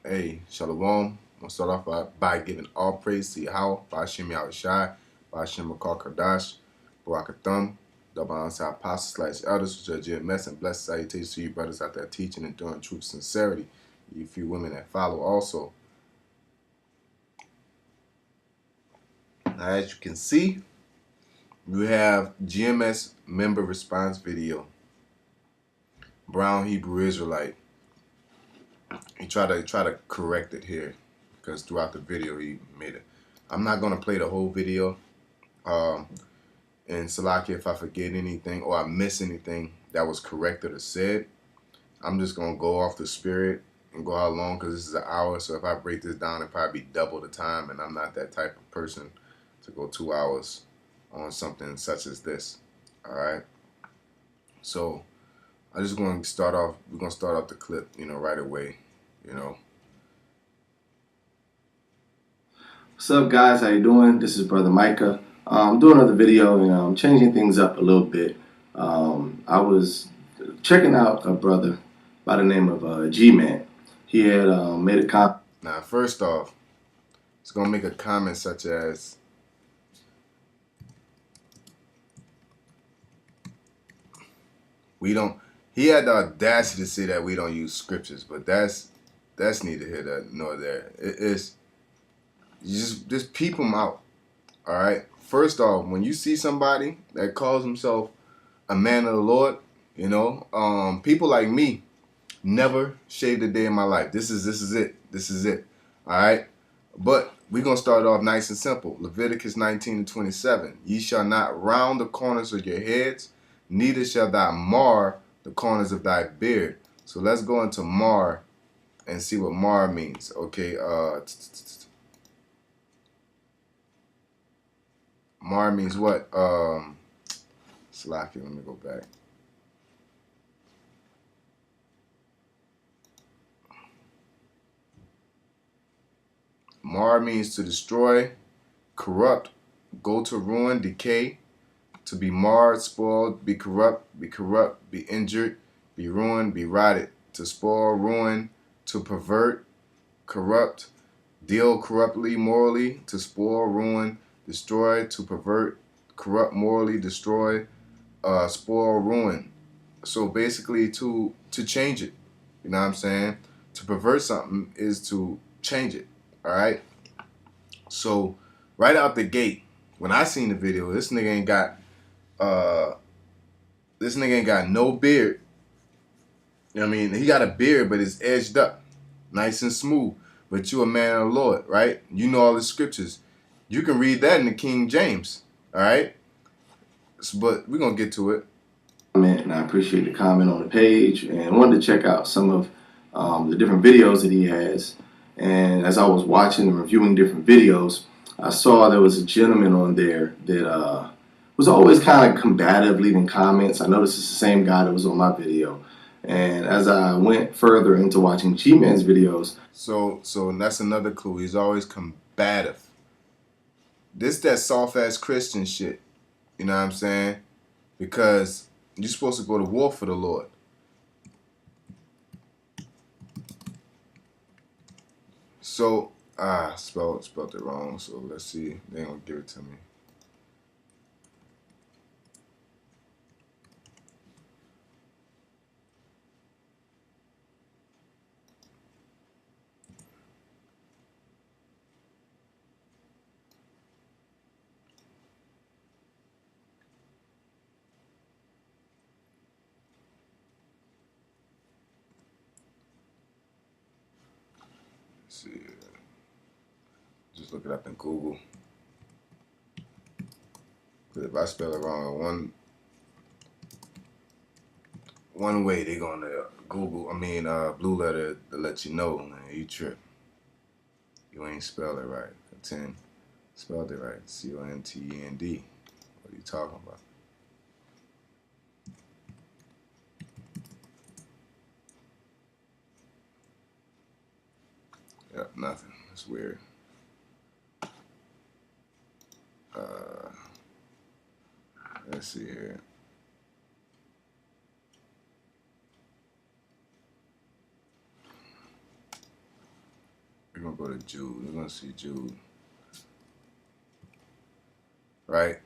Hey, Shalom. I'm going to start off by giving all praise to Yahweh, Ba'ashem Yahushai, Ba'ashem Makar Kardash, Barakathum, double alongside apostles, slash elders, which are GMS, and blessed salutations to you brothers out there teaching and doing truth sincerity. You few women that follow also. Now, as you can see, we have GMS member response video. Brown Hebrew Israelite. He tried to correct it here because throughout the video he made it. I'm not gonna play the whole video. And Salaki, if I forget anything or I miss anything that was corrected or said, I'm just gonna go off the spirit and go how long, because this is an hour. So if I break this down, it'll probably be double the time, and I'm not that type of person to go 2 hours on something such as this. All right. So I just going to start off. We're gonna start off the clip, right away. What's up, guys? How you doing? This is Brother Micah. I'm doing another video, and I'm changing things up a little bit. I was checking out a brother by the name of G-Man. He had made a comment. Now, first off, it's gonna make a comment such as, we don't. He had the audacity to say that we don't use scriptures, but that's neither here nor there. It's just peep them out. All right. First off, when you see somebody that calls himself a man of the Lord, people like me never shaved a day in my life. This is it. This is it. All right. But we're gonna start off nice and simple. Leviticus 19:27. Ye shall not round the corners of your heads, neither shall thou mar the corners of thy beard. So let's go into mar and see what mar means. Okay. Mar means what? Slacky, let me go back. Mar means to destroy, corrupt, go to ruin, decay, to be marred, spoiled, be corrupt, be injured, be ruined, be rotted, to spoil, ruin, to pervert, corrupt, deal corruptly, morally, to spoil, ruin, destroy, to pervert, corrupt, morally, destroy, spoil, ruin. So basically to change it. You know what I'm saying? To pervert something is to change it. All right? So right out the gate, when I seen the video, this nigga ain't got no beard. You know what I mean? He got a beard, but it's edged up, nice and smooth. But you a man of the Lord, right? You know all the scriptures. You can read that in the King James, all right? But we're going to get to it. And I appreciate the comment on the page, and I wanted to check out some of the different videos that he has. And as I was watching and reviewing different videos, I saw there was a gentleman on there that was always kind of combative, leaving comments. I noticed it's the same guy that was on my video. And as I went further into watching G-Man's videos, so that's another clue. He's always combative. This that soft ass Christian shit. You know what I'm saying? Because you're supposed to go to war for the Lord. So spelled it wrong. So let's see. They ain't gonna give it to me. Let's see. Just look it up in Google. Because if I spell it wrong one way, they're gonna Google. Blue letter to let you know, man. You trip. You ain't spelled it right. Contend. Spelled it right. CONTEND. What are you talking about? Yep, nothing. That's weird. Let's see here. gonna go to Jude. We're gonna see Jude. Right?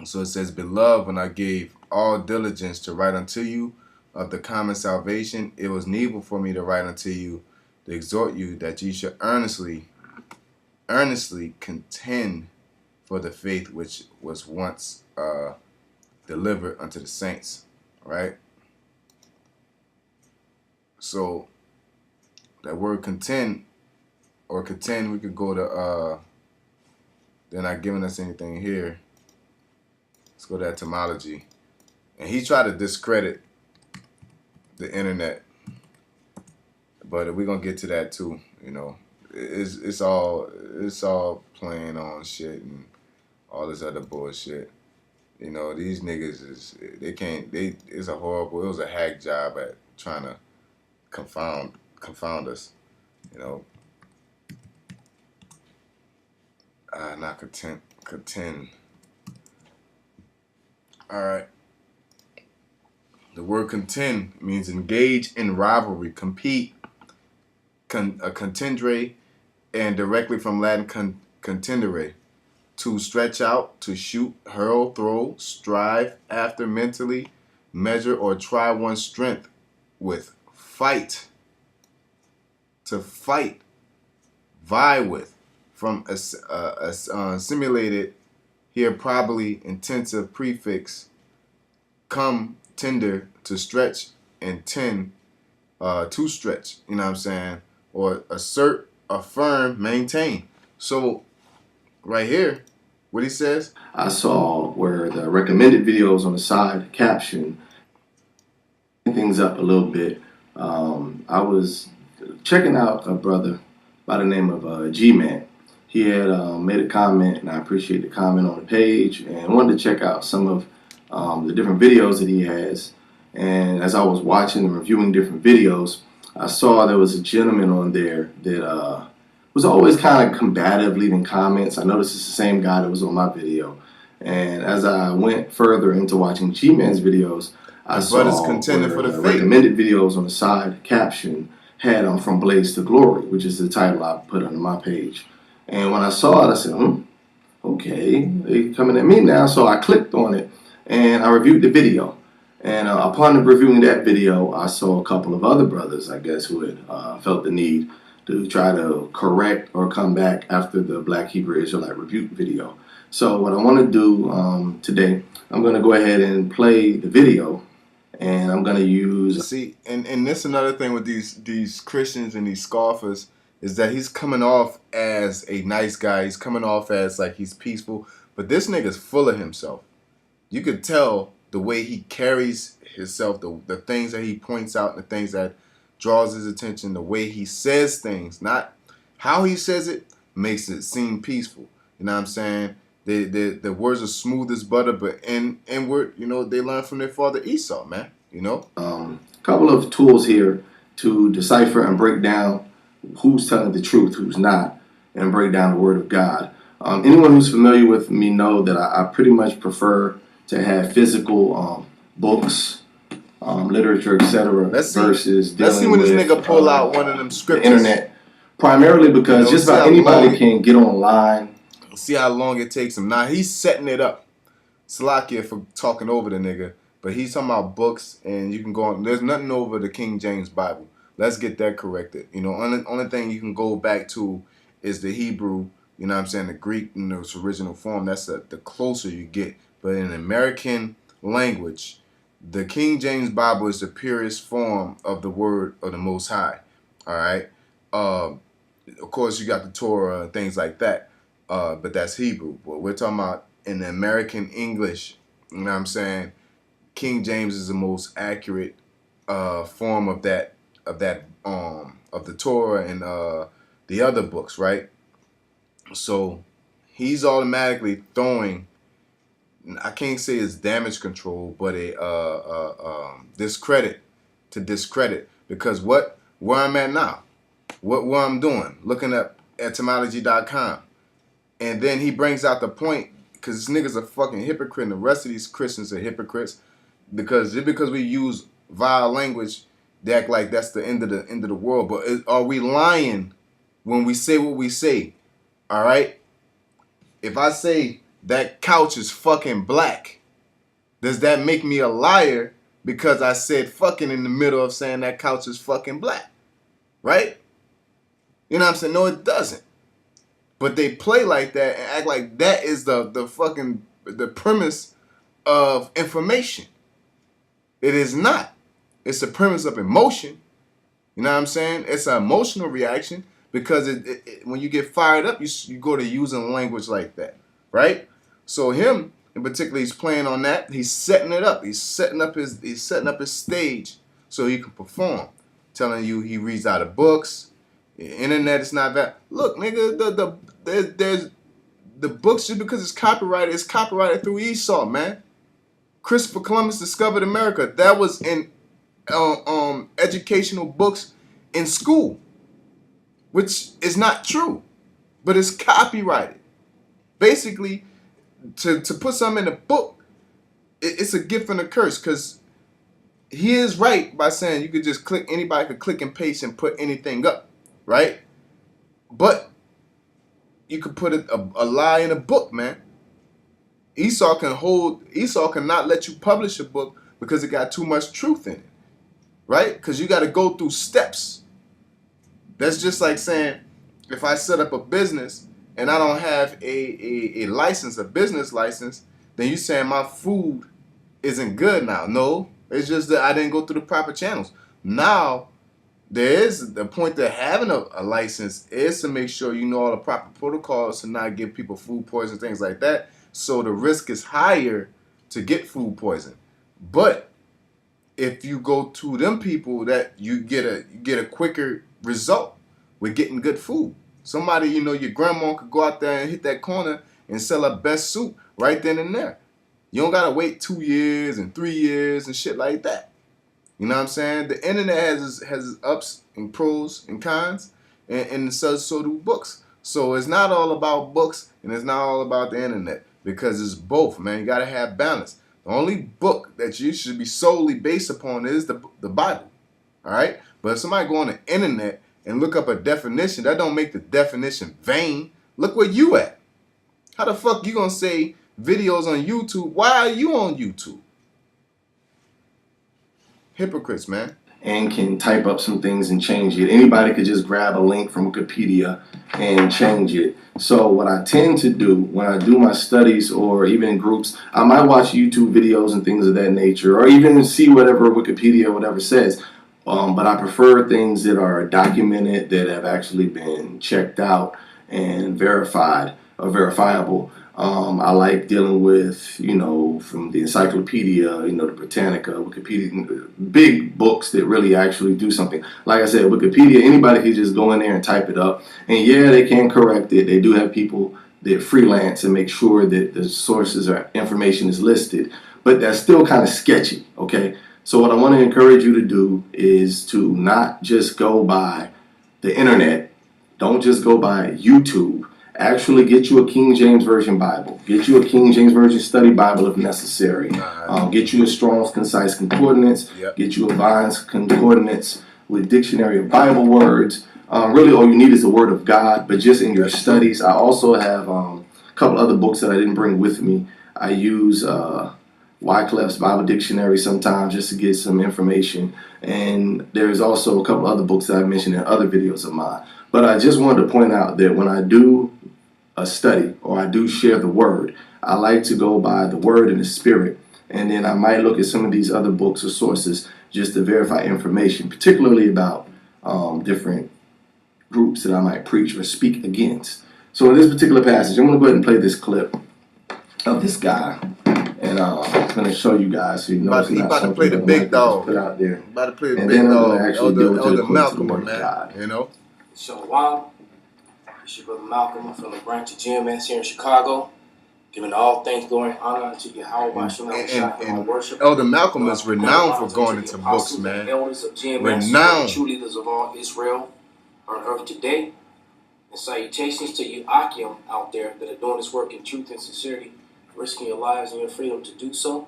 So it says, Beloved, when I gave all diligence to write unto you of the common salvation, it was needful for me to write unto you, to exhort you that ye should earnestly contend for the faith which was once delivered unto the saints. Right? So that word contend or contend, we could go to they're not giving us anything here. Let's go to etymology. And he tried to discredit the internet, but we're gonna get to that too. You know, it's all playing on shit and all this other bullshit. You know, these niggas it's a horrible, it was a hack job at trying to confound us. You know, not contend. All right. The word contend means engage in rivalry, compete, contendere, and directly from Latin contendere, to stretch out, to shoot, hurl, throw, strive after, mentally, measure or try one's strength with, fight, to fight, vie with, from a simulated, here probably intensive prefix, come, tender, to stretch, and tend, to stretch, you know what I'm saying? Or assert, affirm, maintain. So right here, what he says, I saw where the recommended videos on the side caption things up a little bit. I was checking out a brother by the name of GMS. He had made a comment, and I appreciate the comment on the page, and wanted to check out some of the different videos that he has. And as I was watching and reviewing different videos, I saw there was a gentleman on there that was always kind of combative, leaving comments. I noticed it's the same guy that was on my video. And as I went further into watching G-Man's videos, I saw contending for the faith. Recommended videos on the side caption had From Blaze to Glory, which is the title I put under my page. And when I saw it, I said, okay, they coming at me now. So I clicked on it and I reviewed the video. And upon reviewing that video, I saw a couple of other brothers, I guess, who had felt the need to try to correct or come back after the Black Hebrew Israelite rebuke video. So what I want to do today, I'm going to go ahead and play the video, and I'm going to use... See, and this another thing with these Christians and these scoffers is that he's coming off as a nice guy. He's coming off as like he's peaceful, but this nigga's full of himself. You could tell the way he carries himself, the things that he points out, the things that draws his attention, the way he says things, not how he says it, makes it seem peaceful. You know what I'm saying? The words are smooth as butter, but inward, you know, they learn from their father Esau, man. You know? A couple of tools here to decipher and break down who's telling the truth, who's not, and break down the Word of God. Anyone who's familiar with me know that I pretty much prefer to have physical books, literature, etc. versus let's see when this nigga pull out one of them scriptures. The internet, primarily because just about anybody can get online. See how long it takes him. Now he's setting it up. Salakia for talking over the nigga, but he's talking about books, and you can go on. There's nothing over the King James Bible. Let's get that corrected. You know, only thing you can go back to is the Hebrew. You know what I'm saying? The Greek in its original form. That's the closer you get. But in American language, the King James Bible is the purest form of the word of the Most High. All right. Of course, you got the Torah and things like that. But that's Hebrew. But we're talking about in the American English. You know what I'm saying? King James is the most accurate form of that of the Torah and the other books, right? So he's automatically throwing, I can't say it's damage control, but a discredit to discredit, because where I'm at now, what I'm doing, looking at etymology.com, and then he brings out the point, because this nigga's a fucking hypocrite and the rest of these Christians are hypocrites, because just because we use vile language They act like that's the end of the world. But are we lying when we say what we say? All right. If I say that couch is fucking black, does that make me a liar because I said fucking in the middle of saying that couch is fucking black? Right? You know what I'm saying? No, it doesn't. But they play like that and act like that is the fucking the premise of information. It is not. It's the premise of emotion. You know what I'm saying? It's an emotional reaction because when you get fired up, you go to using language like that, right? So him in particular, he's playing on that. He's setting it up. He's setting up his stage so he can perform. Telling you he reads out of books. The internet is not that. Look, nigga, there's the books just because it's copyrighted through Esau, man. Christopher Columbus discovered America. That was in educational books in school, which is not true, but it's copyrighted. Basically, to put something in a book, it's a gift and a curse because he is right by saying you could just anybody could click and paste and put anything up, right? But you could put a lie in a book, man. Esau cannot let you publish a book because it got too much truth in it, right? Because you got to go through steps. That's just like saying if I set up a business and I don't have a license, a business license, then you saying my food isn't good now. No, it's just that I didn't go through the proper channels. Now, there is the point that having a license is to make sure you know all the proper protocols to not give people food poison, things like that. So the risk is higher to get food poison. But if you go to them people, that you get a quicker result with getting good food. Somebody, your grandma could go out there and hit that corner and sell her best soup right then and there. You don't gotta wait 2 years and 3 years and shit like that. You know what I'm saying? The internet has its ups and pros and cons, and so do books. So it's not all about books and it's not all about the internet because it's both, man. You gotta have balance. The only book that you should be solely based upon is the Bible. All right? But if somebody go on the internet and look up a definition, that don't make the definition vain. Look where you at. How the fuck you gonna say videos on YouTube? Why are you on YouTube? Hypocrites, man. And can type up some things and change it. Anybody could just grab a link from Wikipedia and change it. So what I tend to do when I do my studies or even in groups, I might watch YouTube videos and things of that nature, or even see whatever Wikipedia or whatever says. But I prefer things that are documented, that have actually been checked out and verified or verifiable. I like dealing with, from the encyclopedia, the Britannica, Wikipedia, big books that really actually do something. Like I said, Wikipedia, anybody can just go in there and type it up. And yeah, they can correct it. They do have people that freelance and make sure that the sources or information is listed. But that's still kind of sketchy, okay? So what I want to encourage you to do is to not just go by the internet. Don't just go by YouTube. Actually get you a King James Version Bible. Get you a King James Version Study Bible if necessary. Get you a Strong's Concise Concordance. Yep. Get you a Vine's Concordance with Dictionary of Bible Words. Really all you need is the Word of God, but just in your studies. I also have a couple other books that I didn't bring with me. I use Wyclif's Bible Dictionary sometimes just to get some information. And there's also a couple other books that I mentioned in other videos of mine. But I just wanted to point out that when I do a study or I do share the word, I like to go by the word and the spirit. And then I might look at some of these other books or sources just to verify information, particularly about different groups that I might preach or speak against. So in this particular passage, I'm going to go ahead and play this clip of this guy. And I'm going to show you guys so you know He about to play the big dog. Put out there. About to play the And big then I'm dog. going to actually deal with the Malcolm, word of man. God. Shalom. It's your brother Malcolm from the branch of GMS here in Chicago. Giving all thanks, glory, and honor to Yahweh and worship. Elder Malcolm is renowned for going into books, man. Elders of GMS, Renowned. true leaders of all Israel on earth today. And salutations to you Akim out there that are doing this work in truth and sincerity, risking your lives and your freedom to do so.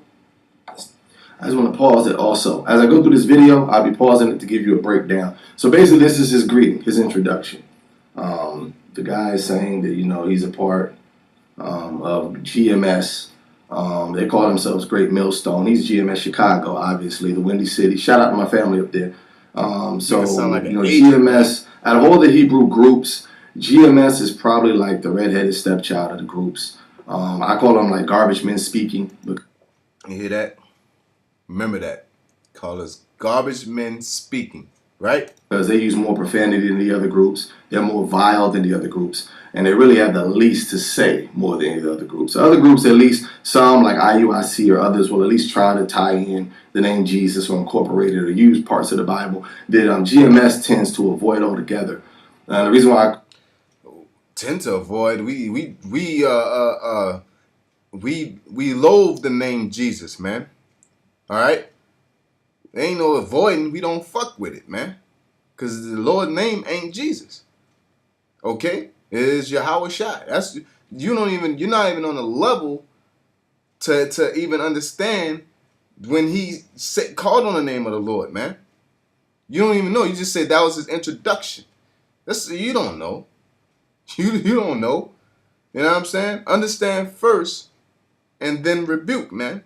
I just want to pause it also. As I go through this video, I'll be pausing it to give you a breakdown. So basically, this is his greeting, his introduction. The guy is saying that, he's a part of GMS. They call themselves Great Millstone. He's GMS Chicago, obviously, the Windy City. Shout out to my family up there. GMS, out of all the Hebrew groups, GMS is probably like the redheaded stepchild of the groups. I call them like garbage men speaking. You hear that? Remember that. Call us garbage men speaking, right? Because they use more profanity than the other groups. They're more vile than the other groups. And they really have the least to say more than any of the other groups. The other groups, at least some like IUIC or others, will at least try to tie in the name Jesus or incorporate it or use parts of the Bible that GMS tends to avoid altogether. The reason why I tend to avoid, we loathe the name Jesus, man. All right? There ain't no avoiding. We don't fuck with it, man. Because the Lord's name ain't Jesus. Okay? It is Yahweh Shai. You're not even on the level to even understand when he called on the name of the Lord, man. You don't even know. You just said that was his introduction. You don't know. You don't know. You know what I'm saying? Understand first and then rebuke, man.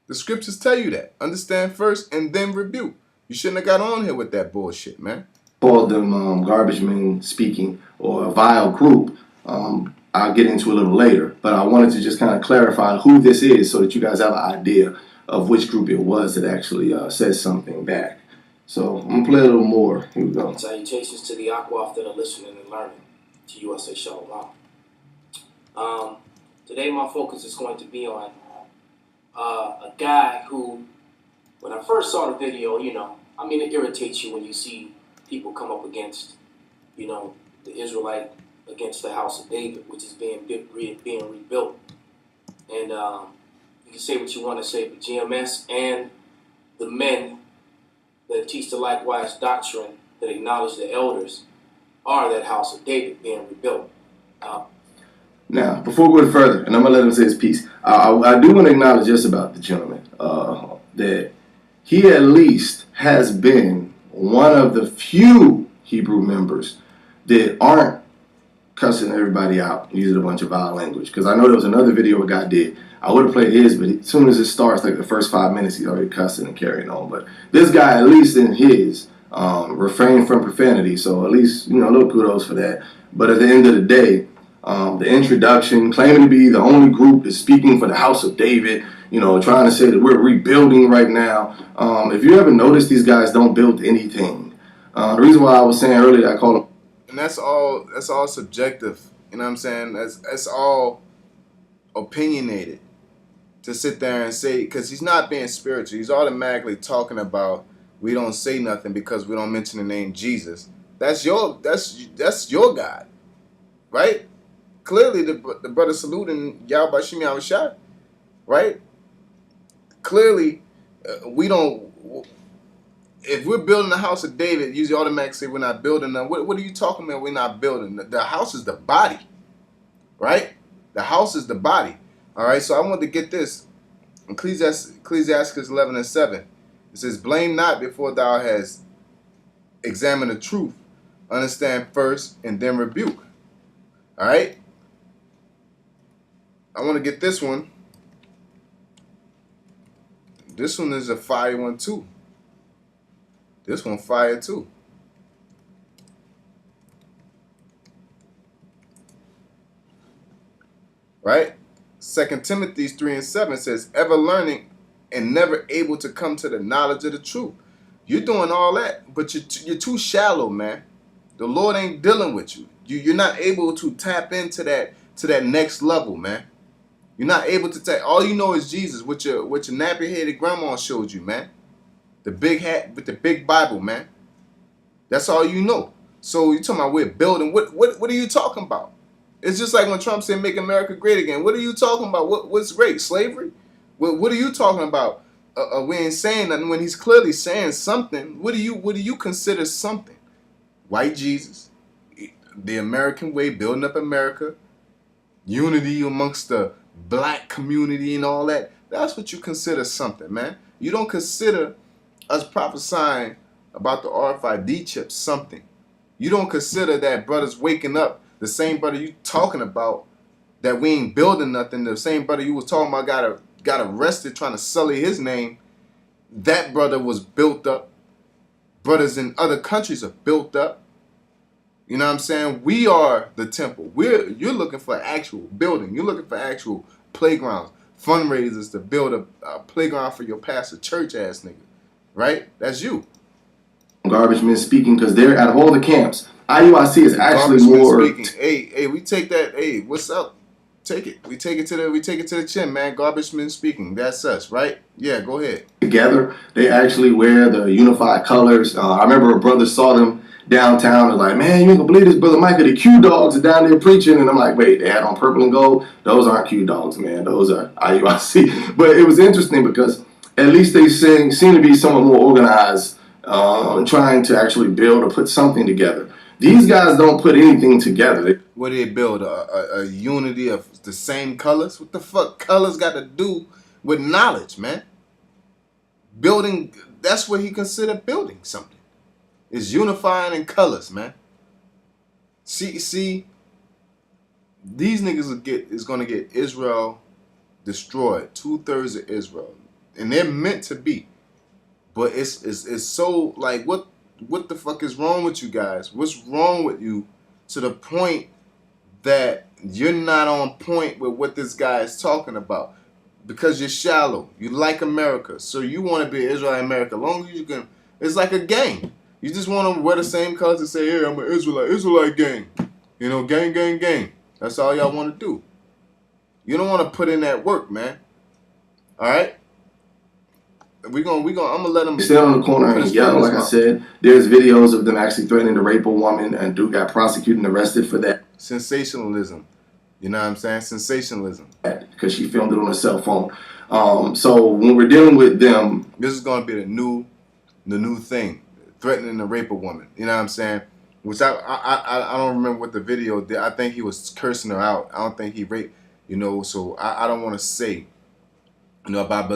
The scriptures tell you that. Understand first and then rebuke. You shouldn't have got on here with that bullshit, man. Called them garbage men speaking or a vile group. I'll get into a little later, but I wanted to just kind of clarify who this is so that you guys have an idea of which group it was that actually said something back. So I'm going to play a little more. Here we go. Salutations to the Aquaf that are listening and learning. To you, I say shalom. Today my focus is going to be on a guy who, when I first saw the video, it irritates you when you see people come up against, the Israelite against the house of David, which is being rebuilt. And you can say what you want to say, but GMS and the men that teach the likewise doctrine that acknowledge the elders are that house of David being rebuilt. Now, before we go further, and I'm going to let him say his piece, I do want to acknowledge just about the gentleman, that he at least has been one of the few Hebrew members that aren't cussing everybody out using a bunch of vile language. Because I know there was another video a guy did. I would have played his, but as soon as it starts, like the first 5 minutes, he's already cussing and carrying on. But this guy, at least in his, refrained from profanity. So at least, a little kudos for that. But at the end of the day, the introduction, claiming to be the only group that's speaking for the house of David, trying to say that we're rebuilding right now. If you ever notice, these guys don't build anything. The reason why I was saying earlier that I call them... And that's all subjective. You know what I'm saying? That's all opinionated. To sit there and say, because he's not being spiritual. He's automatically talking about we don't say nothing because we don't mention the name Jesus. That's your God, right? Clearly, the brother saluting Yahweh Bashim Yahushua, right? Clearly, we don't. If we're building the house of David, usually automatically say we're not building them. What are you talking about? We're not building. The house is the body, right? The house is the body. All right. So I want to get this. Ecclesiastes 11:7. It says, "Blame not before thou hast examined the truth. Understand first and then rebuke." All right. I want to get this one. This one is a fire one too. This one fire too. Right? 2 Timothy 3:7 says, "Ever learning and never able to come to the knowledge of the truth." You're doing all that, but you're too shallow, man. The Lord ain't dealing with you. You're not able to tap into that next level, man. You're not able to take. All you know is Jesus, what your nappy-headed grandma showed you, man. The big hat with the big Bible, man. That's all you know. So you talking about we're building. What are you talking about? It's just like when Trump said "Make America Great Again." What are you talking about? What's great? Slavery? What are you talking about? We ain't saying nothing when he's clearly saying something. What do you consider something? White Jesus, the American way, building up America, unity amongst the black community and all that. That's what you consider something, man. You don't consider us prophesying about the RFID chip something. You don't consider that brothers waking up, the same brother you talking about, that we ain't building nothing, the same brother you was talking about got arrested trying to sully his name. That brother was built up. Brothers in other countries are built up. You know what I'm saying? We are the temple. You're looking for actual building. You're looking for actual playgrounds, fundraisers to build a playground for your pastor, church ass nigga. Right? That's you. Garbage men speaking, because they're out of all the camps. IUIC is actually Garbage men more. speaking. Hey, we take that. Hey, what's up? Take it. We take it to the chin, man. Garbage men speaking. That's us, right? Yeah, go ahead. Together, they actually wear the unified colors. I remember a brother saw them downtown and like, man, you ain't gonna believe this, brother Michael. The Q dogs are down there preaching, and I'm like, wait, they had on purple and gold. Those aren't Q dogs, man. Those are IUIC. But it was interesting because at least they seem to be somewhat more organized, trying to actually build or put something together. These guys don't put anything together. What do they build? A unity of the same colors? What the fuck colors got to do with knowledge, man? Building, that's what he considered building something. Is unifying in colors, man. See, these niggas is gonna get Israel destroyed. 2/3 of Israel. And they're meant to be. But it's so like what the fuck is wrong with you guys? What's wrong with you to the point that you're not on point with what this guy is talking about? Because you're shallow. You like America. So you want to be Israelite America. As long as you can, it's like a gang. You just want to wear the same colors and say, hey, I'm an Israelite gang. You know, gang, gang, gang. That's all y'all want to do. You don't want to put in that work, man. All right? I'm gonna let them stand on the corner and yell. Like I said, there's videos of them actually threatening to rape a woman, and dude got prosecuted and arrested for that. Sensationalism. You know what I'm saying? Sensationalism. Because she filmed it on her cell phone. So when we're dealing with them, this is gonna be the new thing, threatening to rape a woman. You know what I'm saying? Which I don't remember what the video did. I think he was cursing her out. I don't think he raped. You know, so I don't want to say. You know, but I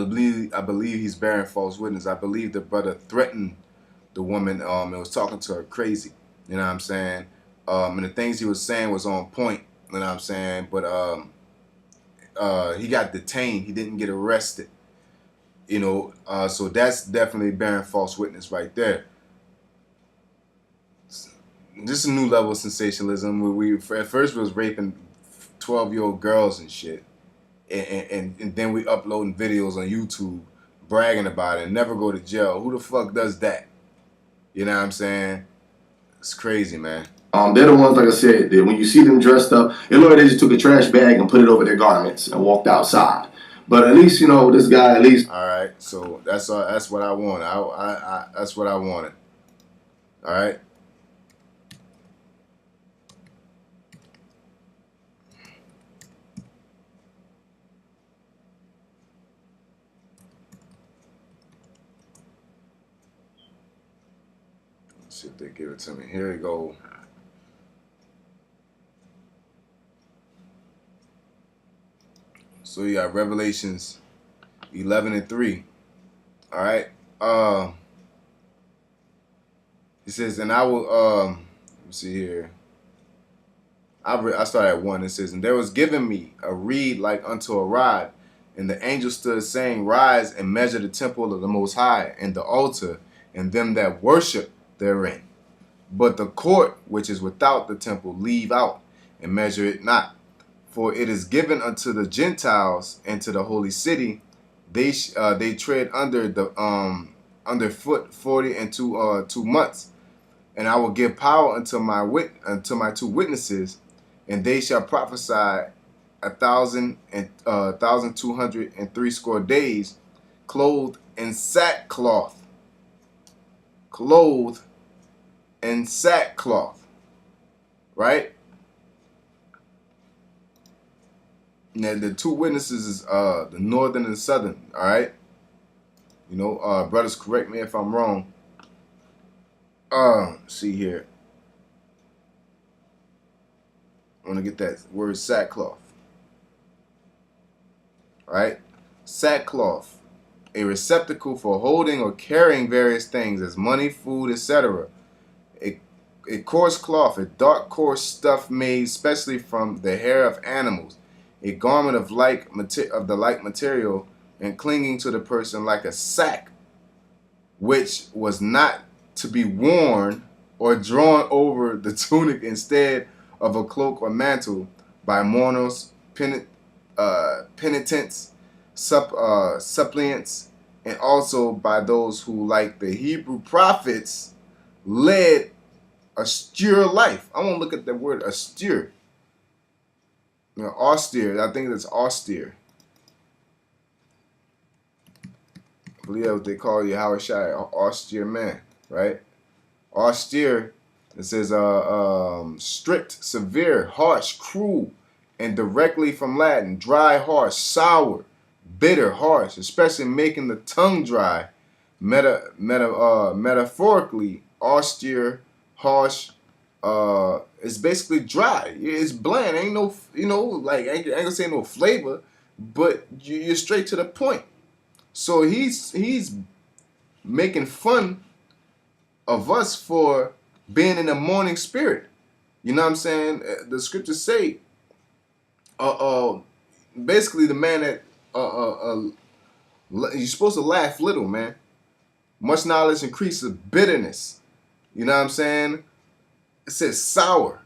believe he's bearing false witness. I believe the brother threatened the woman and was talking to her crazy. You know what I'm saying? And the things he was saying was on point. You know what I'm saying? But he got detained. He didn't get arrested. You know, so that's definitely bearing false witness right there. This is a new level of sensationalism where we at first was raping 12-year-old girls and shit. And then we uploading videos on YouTube bragging about it and never go to jail. Who the fuck does that? You know what I'm saying? It's crazy, man. They're the ones, like I said, that when you see them dressed up, it looked like they just took a trash bag and put it over their garments and walked outside. But at least, you know, this guy at least. All right, so that's what I wanted. That's what I wanted. All right. Let's see if they give it to me. Here we go. So you got Revelations 11:3. All right. It says, and I will. Let me see here. I started at 1. It says, and there was given me a reed like unto a rod, and the angel stood saying, rise and measure the temple of the Most High, and the altar, and them that worship therein. But the court which is without the temple leave out, and measure it not. For it is given unto the Gentiles and to the holy city. They tread under the underfoot 40 and 2 months. And I will give power unto my 2 witnesses, and they shall prophesy 1,203 days, clothed in sackcloth. Clothed in sackcloth. Right? Now the 2 witnesses is the northern and southern. All right. You know, brothers, correct me if I'm wrong. See here. I want to get that word sackcloth. Right? Sackcloth a receptacle for holding or carrying various things as money, food, etc. A coarse cloth, a dark coarse stuff made especially from the hair of animals, a garment of the like material, and clinging to the person like a sack, which was not to be worn or drawn over the tunic instead of a cloak or mantle by mourners, penitents, suppliants, and also by those who, like the Hebrew prophets, led austere life. I want to look at the word austere. Austere. I think it's austere. I believe that's what they call Yahweh Shai, austere man, right? Austere, it says strict, severe, harsh, cruel, and directly from Latin, dry, harsh, sour, bitter, harsh, especially making the tongue dry. Metaphorically, austere, harsh, it's basically dry. It's bland. Ain't no, like ain't gonna say no flavor, but you're straight to the point. So he's making fun of us for being in a mourning spirit. You know what I'm saying? The scriptures say, basically the man that you're supposed to laugh little, man. Much knowledge increases bitterness. You know what I'm saying? It says sour,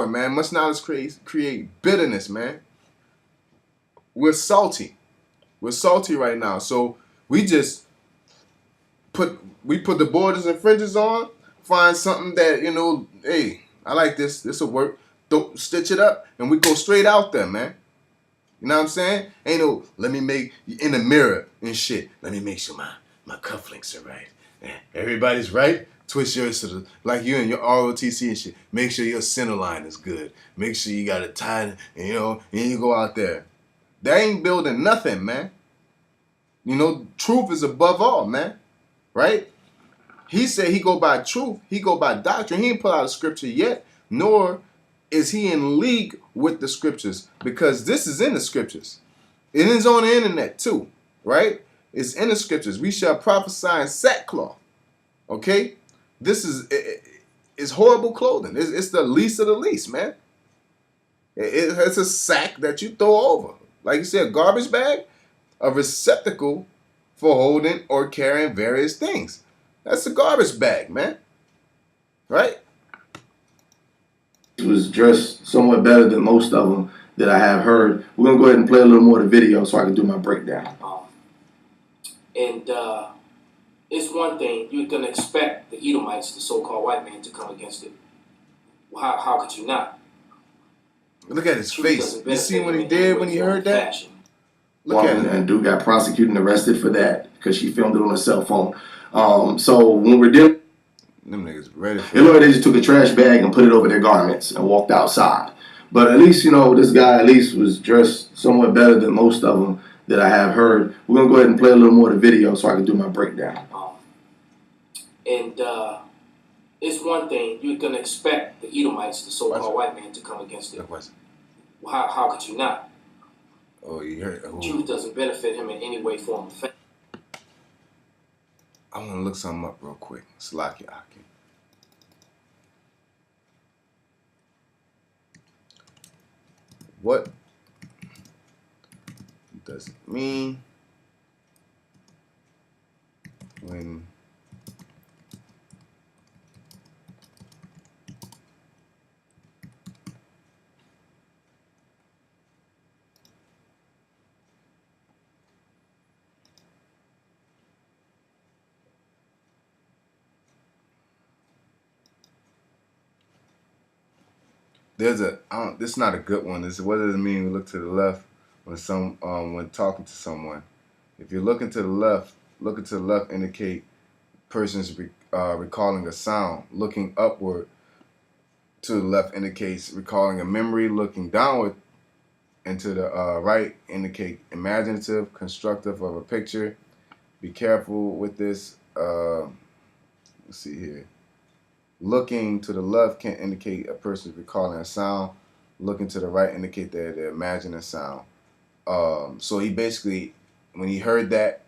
man. Much knowledge create bitterness, man. We're salty right now. So we just put the borders and fringes on, find something that, hey, I like this. This will work. Don't stitch it up, and we go straight out there, man. You know what I'm saying? Ain't no, let me make, in the mirror and shit, let me make sure my cufflinks are right. Everybody's right. Twist yours to the, like you and your ROTC and shit. Make sure your center line is good. Make sure you got it tied, and you go out there. That ain't building nothing, man. Truth is above all, man. Right? He said he go by truth. He go by doctrine. He ain't put out a scripture yet, nor is he in league with the scriptures, because this is in the scriptures. It is on the internet too, right? It's in the scriptures. We shall prophesy in sackcloth. Okay? This is horrible clothing. It's the least of the least, man. It's a sack that you throw over. Like you said, a garbage bag, a receptacle for holding or carrying various things. That's a garbage bag, man. Right? It was dressed somewhat better than most of them that I have heard. We're going to go ahead and play a little more of the video so I can do my breakdown. And it's one thing, you're going to expect the Edomites, the so-called white man, to come against it. Well, how could you not? Look at his face. You see what he did when he heard that? Look at him. And dude got prosecuted and arrested for that because she filmed it on her cell phone. So when we're dealing, them niggas ready for it looked like they just took a trash bag and put it over their garments and walked outside. But at least, this guy at least was dressed somewhat better than most of them that I have heard. We're going to go ahead and play a little more of the video so I can do my breakdown. And it's one thing, you're going to expect the Edomites, the so-called white man, to come against it. Well, how could you not? Oh, you heard. Oh. Truth doesn't benefit him in any way, form, or fashion. I want to look something up real quick. Slacky Aki. What does it mean when there's this is not a good one. This is, what does it mean when we look to the left when talking to someone? If you're looking to the left indicate person's recalling a sound. Looking upward to the left indicates recalling a memory. Looking downward and to the right indicate imaginative, constructive of a picture. Be careful with this. Let's see here. Looking to the left can indicate a person's recalling a sound. Looking to the right indicate that they're imagining a sound. So he basically, when he heard that,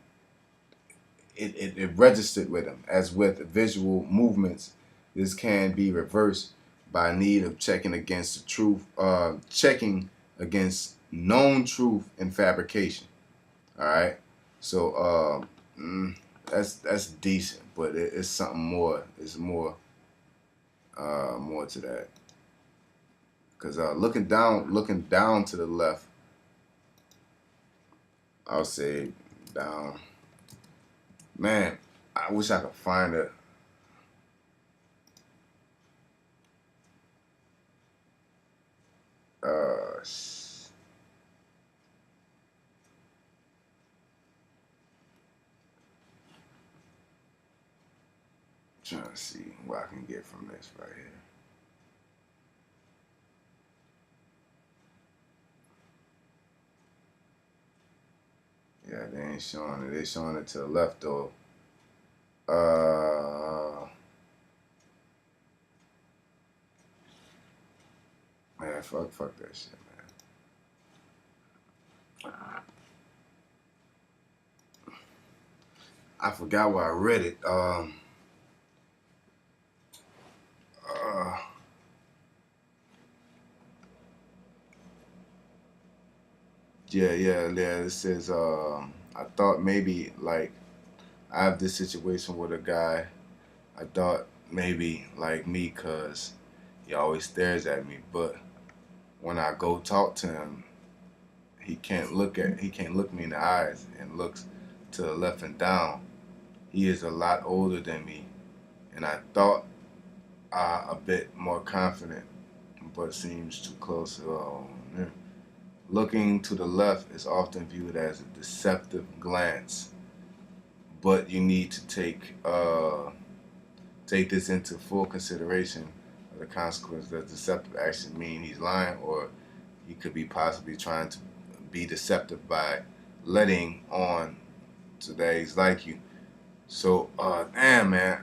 it registered with him. As with visual movements, this can be reversed by need of checking against the truth, checking against known truth and fabrication. All right, so that's decent, but it's something more. It's more to that. Cause looking down to the left, I'll say down. Man, I wish I could find it. Uh, Trying to see what I can get from this right here. Yeah, they ain't showing it. They showing it to the left though. Man, fuck that shit, man. I forgot where I read it. Yeah. It says, I thought maybe like I have this situation with a guy. I thought maybe like me, cause he always stares at me. But when I go talk to him, he can't look me in the eyes and looks to the left and down. He is a lot older than me, and I thought a bit more confident, but seems too close. Yeah. Looking to the left is often viewed as a deceptive glance, but you need to take this into full consideration of the consequence. Does deceptive action mean he's lying, or he could be possibly trying to be deceptive by letting on so that he's like you? So, damn, man,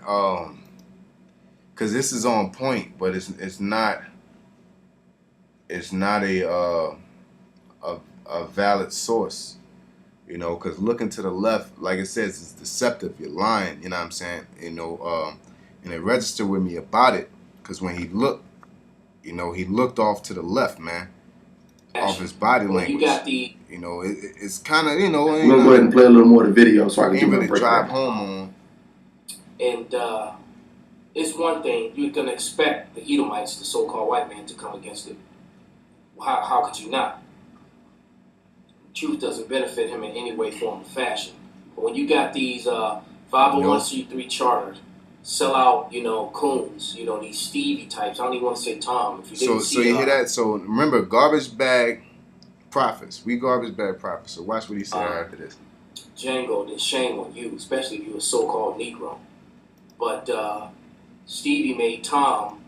because this is on point, but it's not a valid source, you know, because looking to the left, like it says, it's deceptive. You're lying, you know what I'm saying? You know, and it registered with me about it, because when he looked, you know, he looked off to the left, man, off his body language. You got the, you know, it's kind of, you know, we're gonna go ahead and play a little more of the video so I can ain't give really a break drive there. home on. And it's one thing you're gonna expect the Edomites, the so-called white man, to come against it. How could you not? Truth doesn't benefit him in any way, form, or fashion. But when you got these 501c3 chartered, sell out, you know, coons, you know, these Stevie types. I don't even want to say Tom. If you didn't So you hear that? So remember, garbage bag prophets. We garbage bag prophets. So watch what he said after this. Django, then shame on you, especially if you're a so-called Negro. But Stevie made Tom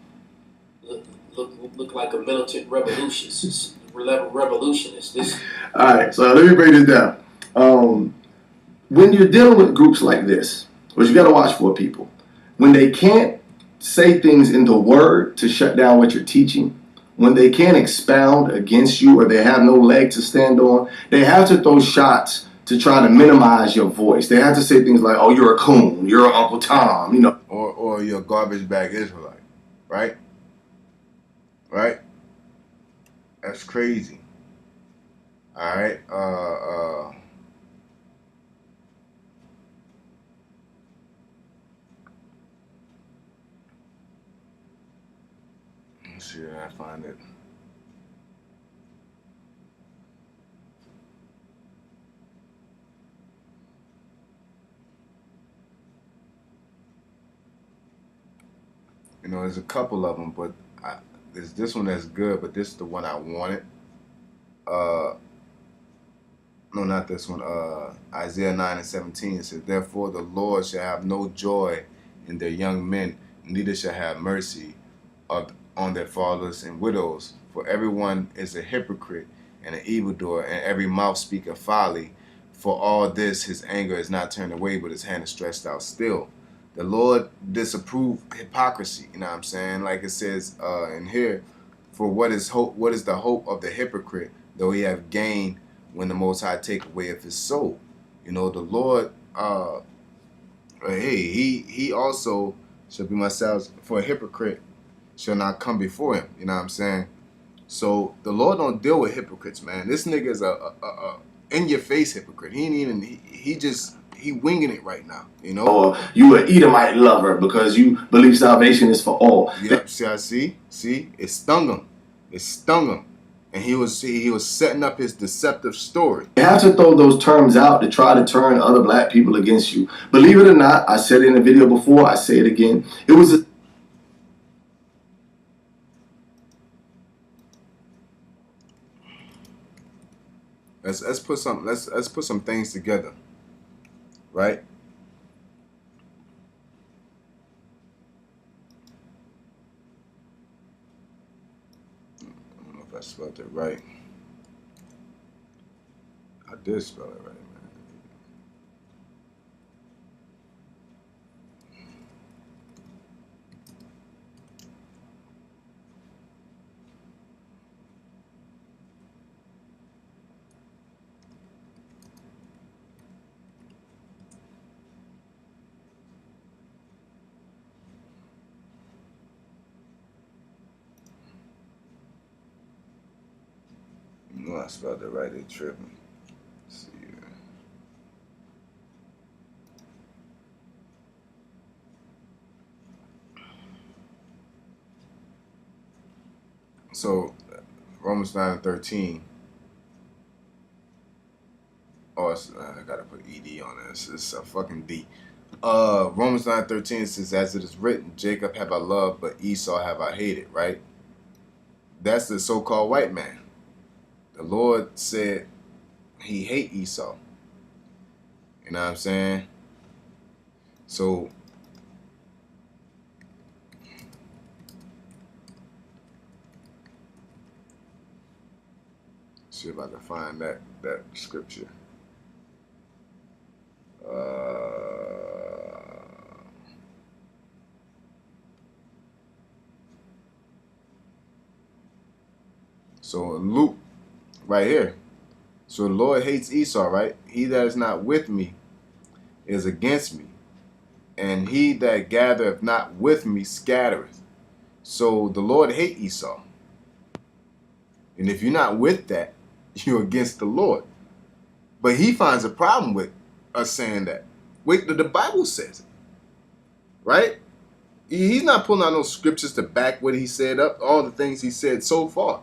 look like a militant revolutionist. This. All right, so let me break this down. When you're dealing with groups like this, what you got to watch for people, when they can't say things in the word to shut down what you're teaching, when they can't expound against you, or they have no leg to stand on, they have to throw shots to try to minimize your voice. They have to say things like, "Oh, you're a coon, you're Uncle Tom," you know, or you're a garbage bag Israelite, right? Right? That's crazy. All right. Let's see if I find it. You know, there's a couple of them, but there's this one that's good, but this is the one I wanted. No, not this one. Isaiah 9:17 says, "Therefore the Lord shall have no joy in their young men, neither shall have mercy on their fathers and widows. For everyone is a hypocrite and an evildoer, and every mouth speaketh folly. For all this his anger is not turned away, but his hand is stretched out still." The Lord disapproved hypocrisy. You know what I'm saying? Like it says in here, for what is hope? What is the hope of the hypocrite, though he have gained when the Most High take away of his soul? You know, the Lord Hey, he also shall be myself, for a hypocrite shall not come before him. You know what I'm saying? So the Lord don't deal with hypocrites, man. This nigga is a in your face hypocrite. He ain't even he winging it right now. You know? Or you an Edomite lover because you believe salvation is for all. Yep. See, it stung him. It stung him, and he was setting up his deceptive story. You have to throw those terms out to try to turn other black people against you. Believe it or not, I said it in a video before, I say it again. It was a Let's put some things together, right? I don't know if I spelled it right. I did spell it right, man. You know I spelled it right. They tripping. Let's see here. So Romans 9:13. Oh, I gotta put ed on this. It's a fucking D. Romans 9:13 says, "As it is written, Jacob have I loved, but Esau have I hated." Right? That's the so-called white man. The Lord said He hate Esau. You know what I'm saying? So see if I can find that scripture. So Luke, right here. So the Lord hates Esau, right? He that is not with me is against me, and he that gathereth not with me scattereth. So the Lord hate Esau, and if you're not with that, you're against the Lord. But He finds a problem with us saying that. Wait, the Bible says it, right? He's not pulling out no scriptures to back what He said up, all the things He said so far,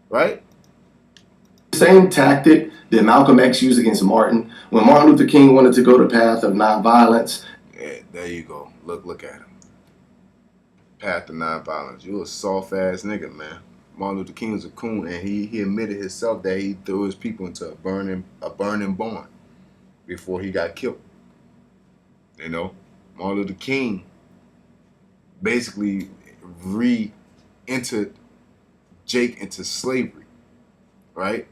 right? same tactic that Malcolm X used against Martin. When Martin Luther King wanted to go the path of nonviolence. Yeah, there you go. Look at him. Path to nonviolence. You a soft ass nigga, man. Martin Luther King was a coon, and he admitted himself that he threw his people into a burning barn before he got killed. You know, Martin Luther King basically re-entered Jake into slavery, right?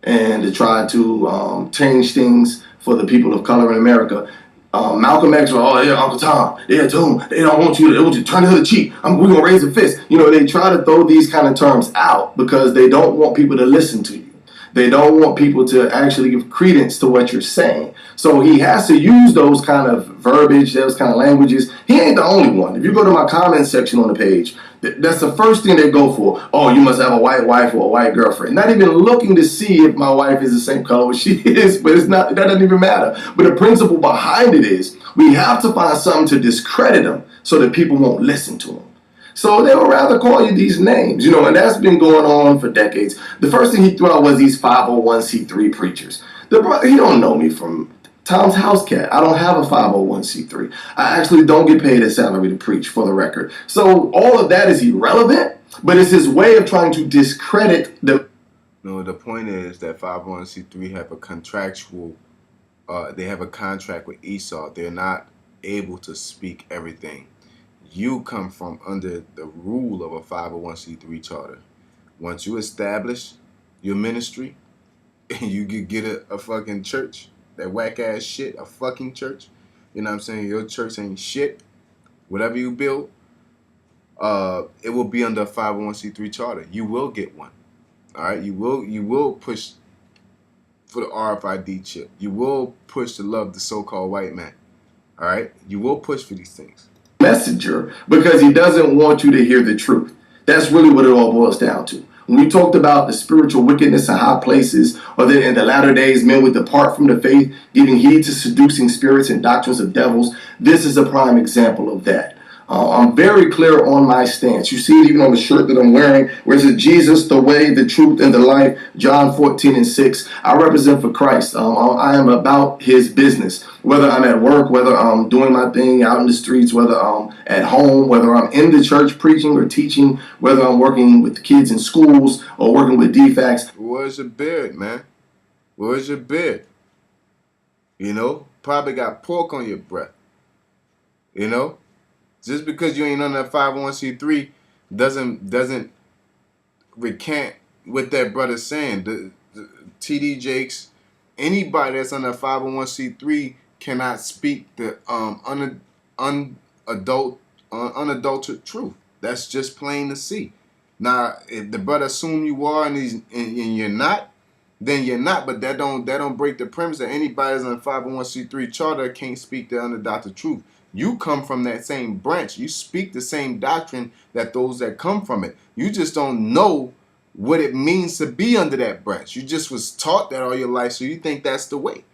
And to try to change things for the people of color in America. Malcolm X was, oh yeah, Uncle Tom, yeah, Tom, they don't want you to, they want you to turn the other cheek. We're gonna raise a fist. You know, they try to throw these kind of terms out because they don't want people to listen to you. They don't want people to actually give credence to what you're saying. So he has to use those kind of verbiage, those kind of languages. He ain't the only one. If you go to my comment section on the page, that's the first thing they go for. Oh, you must have a white wife or a white girlfriend. Not even looking to see if my wife is the same color as she is, but it's not. That doesn't even matter. But the principle behind it is we have to find something to discredit them so that people won't listen to them. So they would rather call you these names, you know, and that's been going on for decades. The first thing he threw out was these 501c3 preachers. He don't know me from Tom's house cat. I don't have a 501c3. I actually don't get paid a salary to preach, for the record. So all of that is irrelevant, but it's his way of trying to discredit the... No, the point is that 501c3 have a contractual, they have a contract with Esau. They're not able to speak everything. You come from under the rule of a 501c3 charter. Once you establish your ministry, you could get a fucking church, that whack ass shit, a fucking church. You know what I'm saying? Your church ain't shit. Whatever you build, it will be under a 501c3 charter. You will get one. All right? You will push for the RFID chip. You will push to love the so-called white man. All right, you will push for these things. Messenger because he doesn't want you to hear the truth. That's really what it all boils down to. When we talked about the spiritual wickedness in high places, or that in the latter days men would depart from the faith, giving heed to seducing spirits and doctrines of devils, this is a prime example of that. I'm very clear on my stance. You see it even on the shirt that I'm wearing, where it says Jesus, the way, the truth, and the life, John 14:6. I represent for Christ. I am about his business. Whether I'm at work, whether I'm doing my thing out in the streets, whether I'm at home, whether I'm in the church preaching or teaching, whether I'm working with kids in schools or working with DFACs. Where's your beard, man? Where's your beard? You know, probably got pork on your breath. You know, just because you ain't on that 501c3 doesn't recant what that brother's saying. The TD Jakes, anybody that's on that 501c3 cannot speak the unadulterated truth. That's just plain to see. Now, if the brother assume you are and you're not, then you're not. But that don't break the premise that anybody that's on a 501c3 charter can't speak the unadulterated truth. You come from that same branch. You speak the same doctrine that those that come from it. You just don't know what it means to be under that branch. You just was taught that all your life, so you think that's the way.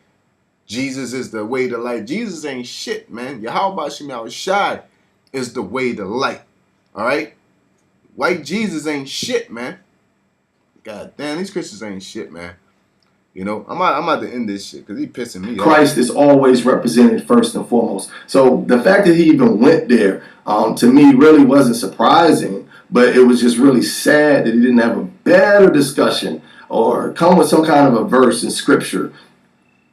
Jesus is the way to light. Jesus ain't shit, man. Yahweh Shemel Shai is the way to light. All right? White Jesus ain't shit, man. God damn, these Christians ain't shit, man. You know, I'm about to end this shit because he pissing me off. Christ is always represented first and foremost. So the fact that he even went there, to me, really wasn't surprising. But it was just really sad that he didn't have a better discussion or come with some kind of a verse in scripture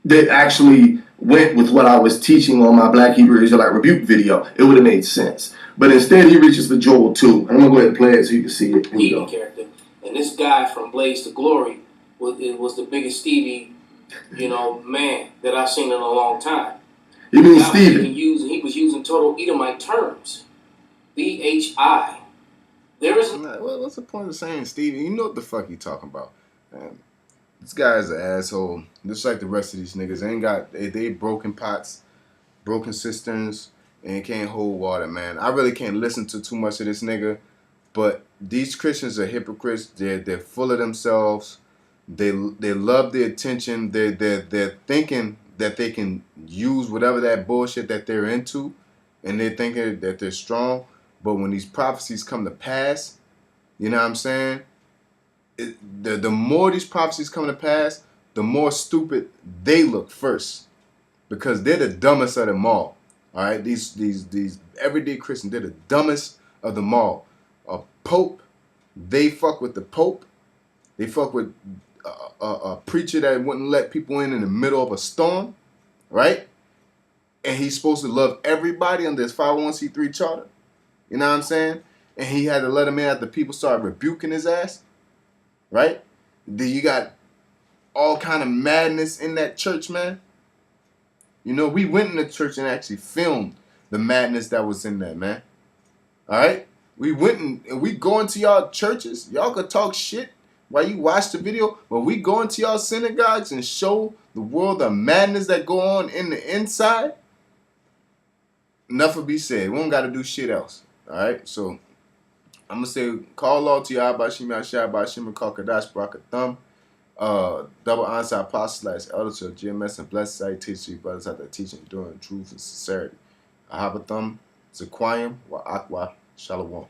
that actually went with what I was teaching on my Black Hebrew Israelite rebuke video. It would have made sense. But instead, he reaches for Joel 2. And I'm going to go ahead and play it so you can see it. Here we go. Character. And this guy from Blaze to Glory was the biggest Stevie, man that I've seen in a long time. You mean Stephen? He was using total Edomite terms. BHI. There is. What's the point of saying Stevie? You know what the fuck you talking about, man. This guy's an asshole. Just like the rest of these niggas. They broken pots, broken cisterns, and can't hold water, man. I really can't listen to too much of this nigga. But these Christians are hypocrites. They're full of themselves. They love the attention. They're thinking that they can use whatever that bullshit that they're into, and they're thinking that they're strong. But when these prophecies come to pass, you know what I'm saying? The more these prophecies come to pass, the more stupid they look first, because they're the dumbest of them all. All right, these everyday Christians, they're the dumbest of them all. A pope, they fuck with the pope. They fuck with a preacher that wouldn't let people in the middle of a storm, right? And he's supposed to love everybody under his 501c3 charter. You know what I'm saying? And he had to let him in after people started rebuking his ass, right? Then you got all kind of madness in that church, man. You know, we went in the church and actually filmed the madness that was in there, man. All right? We went and we go into y'all churches. Y'all could talk shit while you watch the video, but we go into y'all synagogues and show the world the madness that go on in the inside. Enough will be said. We don't got to do shit else. All right? So, I'm going to say, call law to Yahweh Shemi Ashai Bashim Kakadash Brakathum. Double answer apostle / elder to GMS and blessed I teach you brothers out there teaching, doing truth and sincerity. Ahabathum, Zaquayim, Wa Akwa, Shalom.